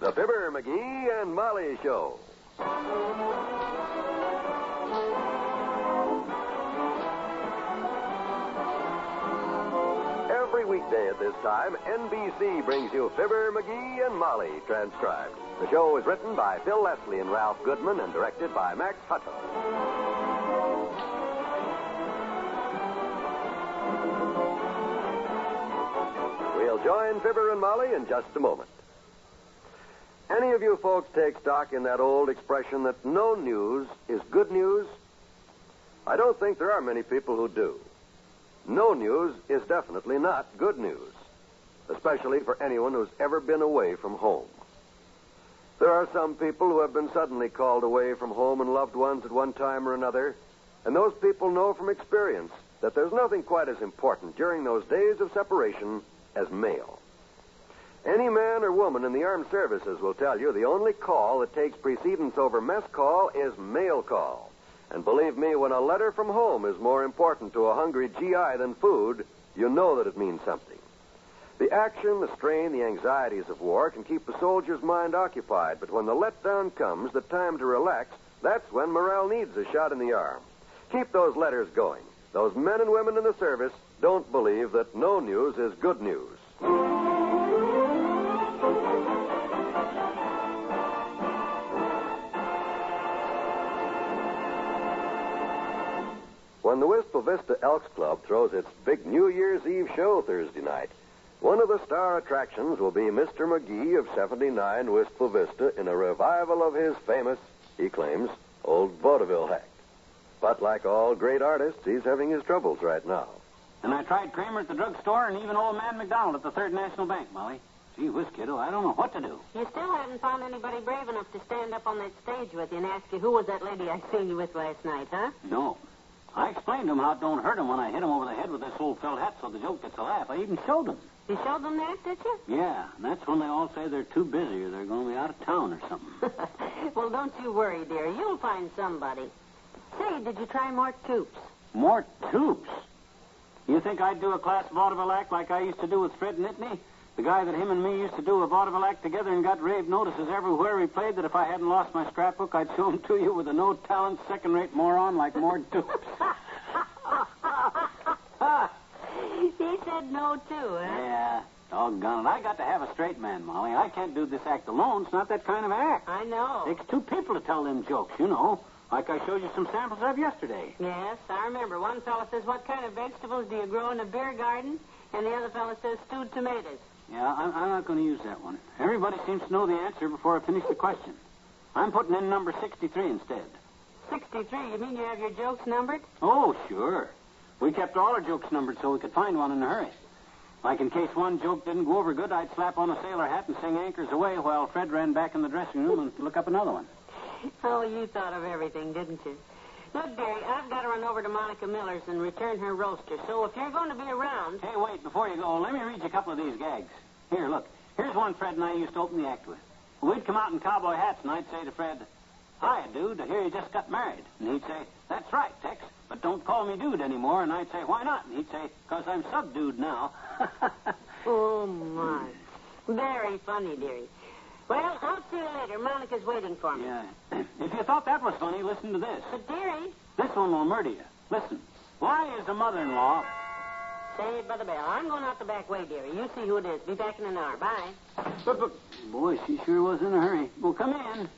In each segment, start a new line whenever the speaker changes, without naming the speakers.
The Fibber, MCGee, and Molly Show. Every weekday at this time, NBC brings you Fibber, MCGee, and Molly, transcribed. The show is written by Phil Leslie and Ralph Goodman and directed by Max Hutton. We'll join Fibber and Molly in just a moment. Any of you folks take stock in that old expression that no news is good news? I don't think there are many people who do. No news is definitely not good news, especially for anyone who's ever been away from home. There are some people who have been suddenly called away from home and loved ones at one time or another, and those people know from experience that there's nothing quite as important during those days of separation as mail. Any man or woman in the armed services will tell you the only call that takes precedence over mess call is mail call. And believe me, when a letter from home is more important to a hungry GI than food, you know that it means something. The action, the strain, the anxieties of war can keep the soldier's mind occupied, but when the letdown comes, the time to relax, that's when morale needs a shot in the arm. Keep those letters going. Those men and women in the service don't believe that no news is good news. When the Wistful Vista Elks Club throws its big New Year's Eve show Thursday night, one of the star attractions will be Mr. McGee of 79 Wistful Vista in a revival of his famous, he claims, old Vaudeville act. But like all great artists, he's having his troubles right now.
And I tried Kramer at the drugstore and even old man McDonald at the Third National Bank, Molly. Gee whiz, kiddo, I don't know what to do.
You still haven't found anybody brave enough to stand up on that stage with you and ask you who was that lady I seen you with last night, huh?
No. I explained to him how it don't hurt him when I hit him over the head with this old felt hat so the joke gets a laugh. I even showed him.
You showed them that, did you?
Yeah, and that's when they all say they're too busy or they're going to be out of town or something.
Well, don't you worry, dear. You'll find somebody. Say, did you try more tubes?
More tubes? You think I'd do a class vaudeville act like I used to do with Fred Nittany? The guy that him and me used to do a vaudeville act together and got rave notices everywhere he played that if I hadn't lost my scrapbook, I'd show him to you with a no-talent, second-rate moron like Mort Tubes.
He said no, too, huh?
Yeah, doggone it. I got to have a straight man, Molly. I can't do this act alone. It's not that kind of act.
I know.
Takes two people to tell them jokes, you know. Like I showed you some samples of yesterday.
Yes, I remember. One fellow says, what kind of vegetables do you grow in a beer garden? And the other fellow says, stewed tomatoes.
Yeah, I'm not going to use that one. Everybody seems to know the answer before I finish the question. I'm putting in number 63 instead.
63? You mean you have your jokes numbered?
Oh, sure. We kept all our jokes numbered so we could find one in a hurry. Like in case one joke didn't go over good, I'd slap on a sailor hat and sing Anchors Away while Fred ran back in the dressing room and look up another one.
Oh, you thought of everything, didn't you? Look, dearie, I've got to run over to Monica Miller's and return her roaster. So if you're going to be around...
Hey, wait, before you go, let me read you a couple of these gags. Here, look. Here's one Fred and I used to open the act with. We'd come out in cowboy hats, and I'd say to Fred, "Hi, dude, I hear you just got married." And he'd say, "That's right, Tex, but don't call me dude anymore." And I'd say, "Why not?" And he'd say, "'Cause I'm subdued now."
Oh, my. Very funny, dearie. Well, I'll see you later. Monica's waiting for me.
Yeah. If you thought that was funny, listen to this.
But, dearie...
This one will murder you. Listen. Why is a mother-in-law...
Saved by the bell. I'm going out the back way, dearie. You see who it is. Be back in an hour. Bye.
But, boy, she sure was in a hurry. Well, come in.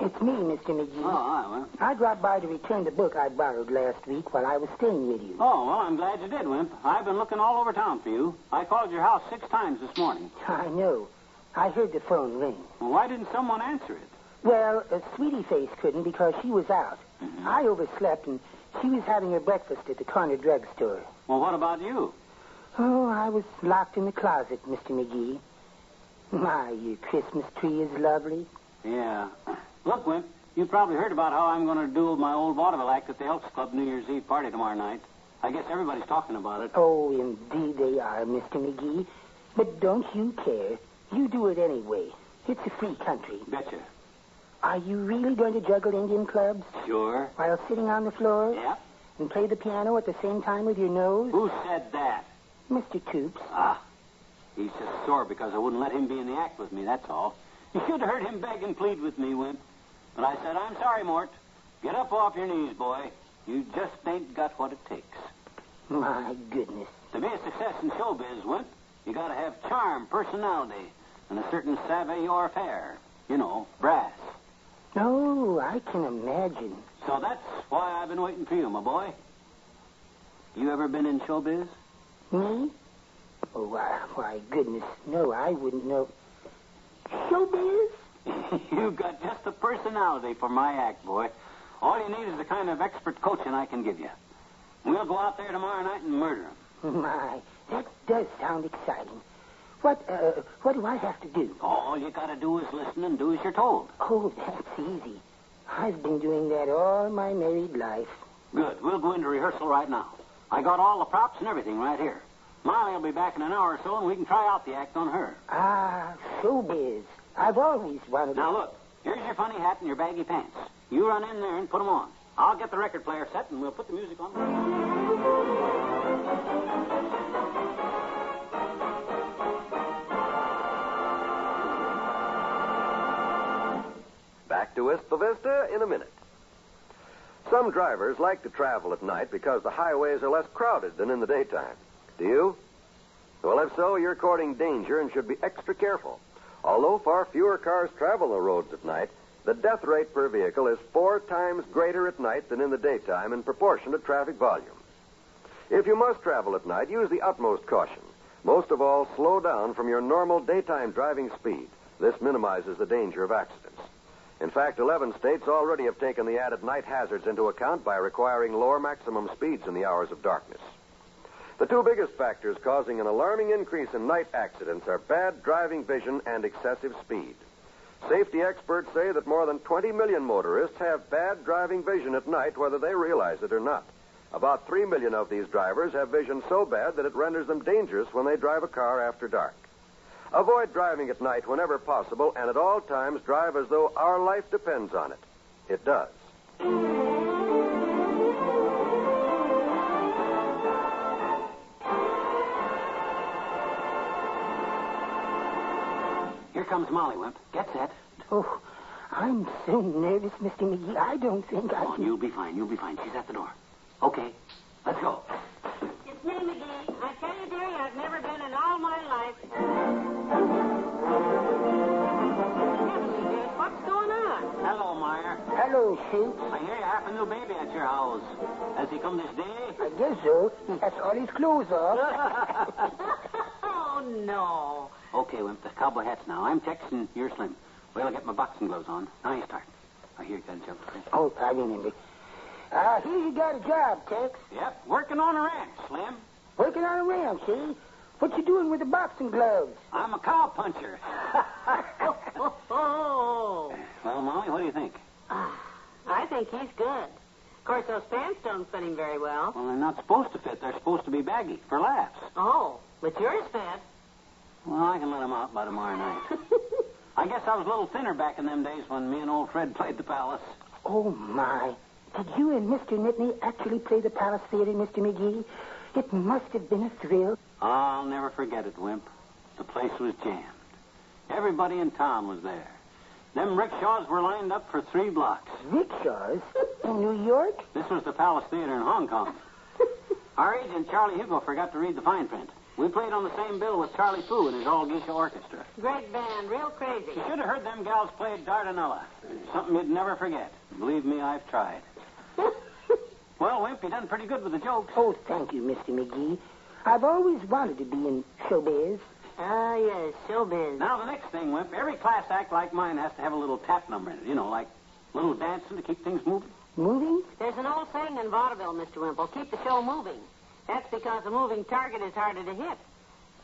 It's me, Mr. McGee.
Oh, well.
I dropped by to return the book I borrowed last week while I was staying with you.
Oh, well, I'm glad you did, Wimp. I've been looking all over town for you. I called your house 6 times this morning.
I know. I heard the phone ring.
Well, why didn't someone answer it?
Well, Sweetie Face couldn't because she was out.
Mm-hmm.
I overslept, and she was having her breakfast at the corner drugstore.
Well, what about you?
Oh, I was locked in the closet, Mr. McGee. My, your Christmas tree is lovely.
Yeah. Look, Wimp, you probably heard about how I'm going to do my old vaudeville act at the Elks Club New Year's Eve party tomorrow night. I guess everybody's talking about it.
Oh, indeed they are, Mr. McGee. But don't you care. You do it anyway. It's a free country.
Betcha.
Are you really going to juggle Indian clubs?
Sure.
While sitting on the floor?
Yep.
And play the piano at the same time with your nose?
Who said that?
Mr. Toops.
Ah. He's just sore because I wouldn't let him be in the act with me, that's all. You should have heard him beg and plead with me, Wimp. But I said, I'm sorry, Mort. Get up off your knees, boy. You just ain't got what it takes.
My goodness.
To be a success in showbiz, Wimp, you got to have charm, personality, and a certain savoir-faire. You know, brass.
Oh, I can imagine.
So that's why I've been waiting for you, my boy. You ever been in showbiz?
Me? Oh, why, goodness, no, I wouldn't know. Showbiz?
You got just the personality for my act, boy. All you need is the kind of expert coaching I can give you. We'll go out there tomorrow night and murder him.
My, that does sound exciting. What do I have to do?
All you got to do is listen and do as you're told.
Oh, that's easy. I've been doing that all my married life.
Good. We'll go into rehearsal right now. I got all the props and everything right here. Molly will be back in an hour or so, and we can try out the act on her.
Ah, showbiz. I've always wanted to...
Now, look. Here's your funny hat and your baggy pants. You run in there and put them on. I'll get the record player set, and we'll put the music on.
Back to Wistful Vista in a minute. Some drivers like to travel at night because the highways are less crowded than in the daytime. Do you? Well, if so, you're courting danger and should be extra careful. Although far fewer cars travel the roads at night, the death rate per vehicle is 4 times greater at night than in the daytime in proportion to traffic volume. If you must travel at night, use the utmost caution. Most of all, slow down from your normal daytime driving speed. This minimizes the danger of accidents. In fact, 11 states already have taken the added night hazards into account by requiring lower maximum speeds in the hours of darkness. The 2 biggest factors causing an alarming increase in night accidents are bad driving vision and excessive speed. Safety experts say that more than 20 million motorists have bad driving vision at night, whether they realize it or not. About 3 million of these drivers have vision so bad that it renders them dangerous when they drive a car after dark. Avoid driving at night whenever possible, and at all times drive as though our life depends on it. It does.
Here comes Molly, Wimp. Get set.
Oh, I'm so nervous, Mr. McGee. I don't think I
Come on,
can...
you'll be fine. You'll be fine. She's at the door. Okay, let's go.
It's me, McGee. I tell you, dearie, I've never been in all my life. Heavenly days, what's going on?
Hello, Meyer.
Hello, Shoots.
I hear you have a new baby at your house. Has he come this day?
I guess so. He has all his clothes off.
Oh, no.
Okay, Wimp, the cowboy hats now. I'm Tex and you're Slim. Well, I'll get my boxing gloves on. Now you start. I hear you got a job.
Oh, I remember. Here you got a job, Tex.
Yep, working on a ranch, Slim.
Working on a ranch, eh? What you doing with the boxing gloves?
I'm a cow puncher.
Oh.
Well, Molly, what do you think?
I think he's good. Of course, those pants don't fit him very well.
Well, they're not supposed to fit. They're supposed to be baggy for laughs.
Oh, but yours fit.
Well, I can let them out by tomorrow night. I guess I was a little thinner back in them days when me and old Fred played the Palace.
Oh, my. Did you and Mr. Nittany actually play the Palace Theater, Mr. McGee? It must have been a thrill.
I'll never forget it, Wimp. The place was jammed. Everybody in town was there. Them rickshaws were lined up for 3 blocks.
Rickshaws? In New York?
This was the Palace Theater in Hong Kong. Our agent, Charlie Hugo, forgot to read the fine print. We played on the same bill with Charlie Fu and his All Geisha Orchestra.
Great band, real crazy.
You should have heard them gals play Dardanella. Something you'd never forget. Believe me, I've tried. Well, Wimp, you done pretty good with the jokes.
Oh, thank you, Mr. McGee. I've always wanted to be in showbiz.
Ah, yes, showbiz.
Now, the next thing, Wimp, every class act like mine has to have a little tap number in it. You know, like a little dancing to keep things moving.
Moving?
There's an old saying in Vaudeville, Mr. Wimple, keep the show moving. That's because a moving target is harder to hit.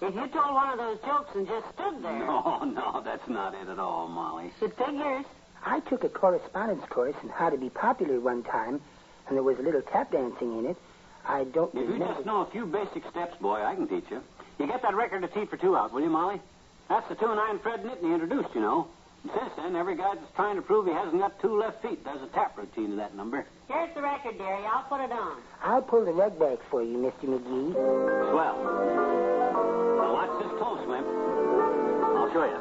If you told one of those jokes and just stood there...
No, that's not it at all, Molly.
It figures.
I took a correspondence course in how to be popular one time, and there was a little tap dancing in it. I don't
If you
remember...
just know a few basic steps, boy, I can teach you. You get that record of Tea for Two out, will you, Molly? That's the tune I and Fred Nittany introduced, you know. And since then, every guy that's trying to prove he hasn't got 2 left feet does a tap routine to that number.
Here's the record, dearie. I'll put it on.
I'll pull the rug back for you, Mr. McGee.
Swell. Now watch this close, Wimp. show you.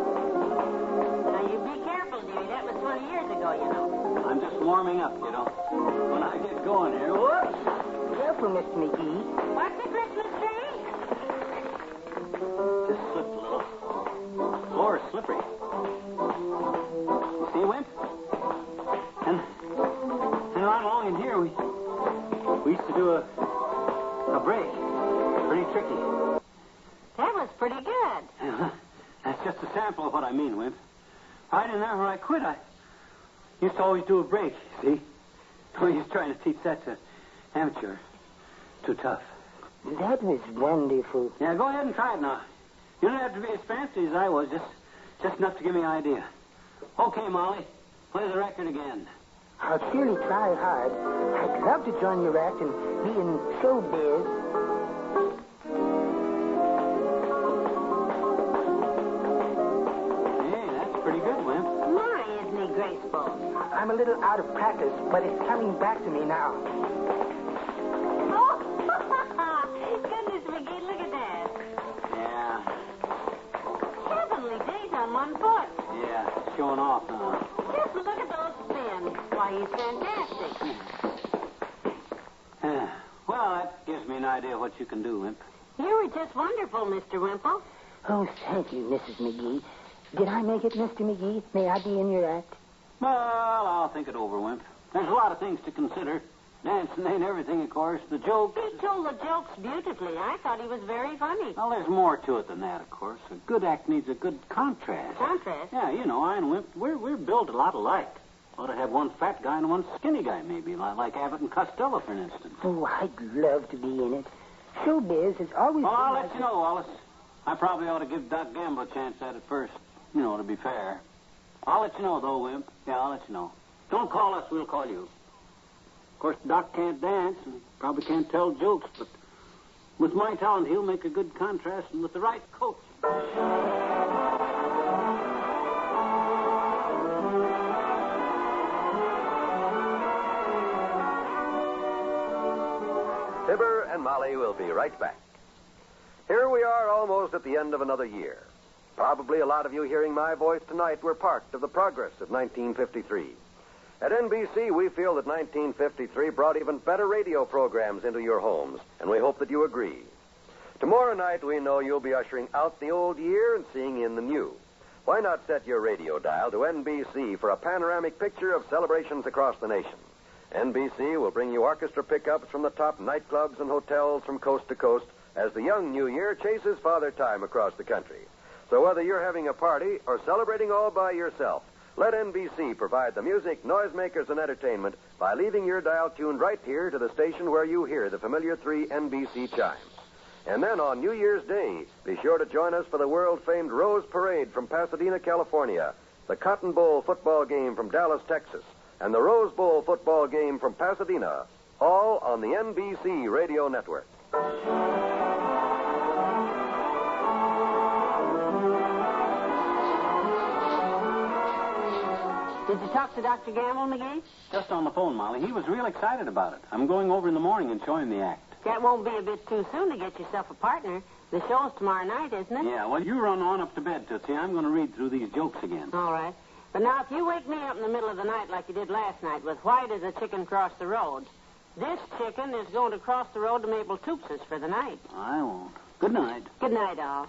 Now, you be careful, dearie. That was 20 years ago, you know.
I'm just warming up, you know. When I get going here, whoops!
Careful, Mr. McGee.
What's the Christmas tree?
Just slipped a little. Floor is slippery. See, Wimp? And right along in here, we used to do a break. Pretty tricky.
That was pretty good.
That's just a sample of what I mean, Wimp. Right in there where I quit, I used to always do a break, see? We was trying to teach that to amateur. Too tough.
That was wonderful.
Yeah, go ahead and try it now. You don't have to be as fancy as I was, just enough to give me an idea. Okay, Molly, play the record again.
I'll surely try hard. I'd love to join your act and be in showbiz.
Hey, that's pretty good, Wimp.
My, isn't he graceful?
I'm a little out of practice, but it's coming back to me now.
Oh, goodness, McGee, look at that.
Yeah,
Heavenly days on one foot.
yeah, showing off now.
Just look at those spins. Why, he's fantastic.
Well, that gives me an idea of what you can do, Wimp.
You were just wonderful, Mr. Wimple.
Oh, thank you, Mrs. McGee. Did I make it, Mr. McGee? May I be in your act?
Well, I'll think it over, Wimp. There's a lot of things to consider. Dancing ain't everything, of course. The jokes.
He told the jokes beautifully. I thought he was very funny.
Well, there's more to it than that, of course. A good act needs a good contrast.
Contrast?
Yeah, you know, I and Wimp, we're built a lot alike. Ought to have one fat guy and one skinny guy, maybe, like Abbott and Costello, for instance.
Oh, I'd love to be in it. Showbiz has always
Well, I'll
been
let you know, Wallace. I probably ought to give Doc Gamble a chance at it first, you know, to be fair. I'll let you know, though, Wimp. Yeah, I'll let you know. Don't call us, we'll call you. Of course, Doc can't dance and probably can't tell jokes, but with my talent, he'll make a good contrast, and with the right coach.
Fibber and Molly will be right back. Here we are almost at the end of another year. Probably a lot of you hearing my voice tonight were part of the progress of 1953. At NBC, we feel that 1953 brought even better radio programs into your homes, and we hope that you agree. Tomorrow night, we know you'll be ushering out the old year and seeing in the new. Why not set your radio dial to NBC for a panoramic picture of celebrations across the nation? NBC will bring you orchestra pickups from the top nightclubs and hotels from coast to coast as the young New Year chases Father Time across the country. So whether you're having a party or celebrating all by yourself, let NBC provide the music, noisemakers, and entertainment by leaving your dial tuned right here to the station where you hear the familiar 3 NBC chimes. And then on New Year's Day, be sure to join us for the world-famed Rose Parade from Pasadena, California, the Cotton Bowl football game from Dallas, Texas, and the Rose Bowl football game from Pasadena, all on the NBC Radio Network.
Did you talk to Dr. Gamble, McGee?
Just on the phone, Molly. He was real excited about it. I'm going over in the morning and show him the act.
That won't be a bit too soon to get yourself a partner. The show's tomorrow night, isn't it?
Yeah, well, you run on up to bed, Tootsie. I'm going to read through these jokes again.
All right. But now, if you wake me up in the middle of the night like you did last night with white as a chicken cross the road, this chicken is going to cross the road to Mabel Toops's for the night.
I won't. Good night.
Good night, all.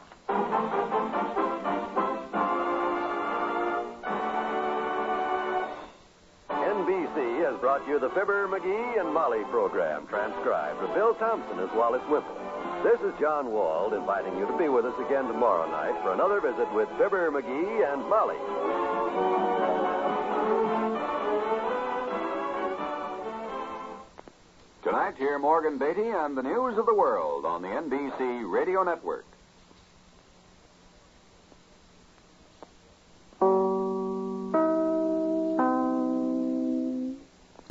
NBC has brought you the Fibber, McGee, and Molly program, transcribed with Bill Thompson as Wallace Wimple. This is John Wald inviting you to be with us again tomorrow night for another visit with Fibber, McGee, and Molly.
Tonight, hear Morgan Beatty and the news of the world on the NBC Radio Network.